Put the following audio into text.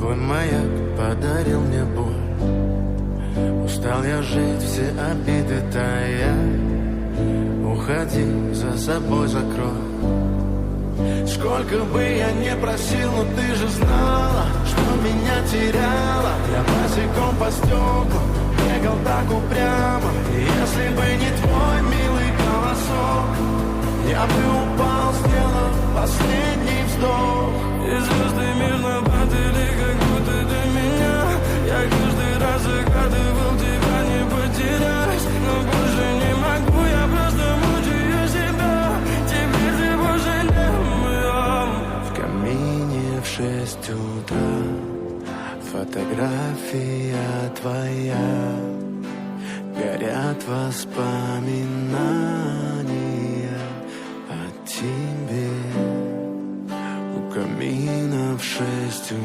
Твой маяк подарил мне боль. Устал я жить, все обиды тая. Уходи, за собой закрой. Сколько бы я не просил, но ты же знала, что меня теряла. Я босиком по стеклу бегал так упрямо. И если бы не твой милый голосок, я бы упал, сделав последний вздох. И звезды мирно падали, как будто до меня. Я каждый раз загадывал тебя не потерять, но больше не могу, я просто мучаю себя. Теперь ты больше не моя. В камине в 6 утра фотография твоя. Горят воспоминания о тебе. У камина в 6 утра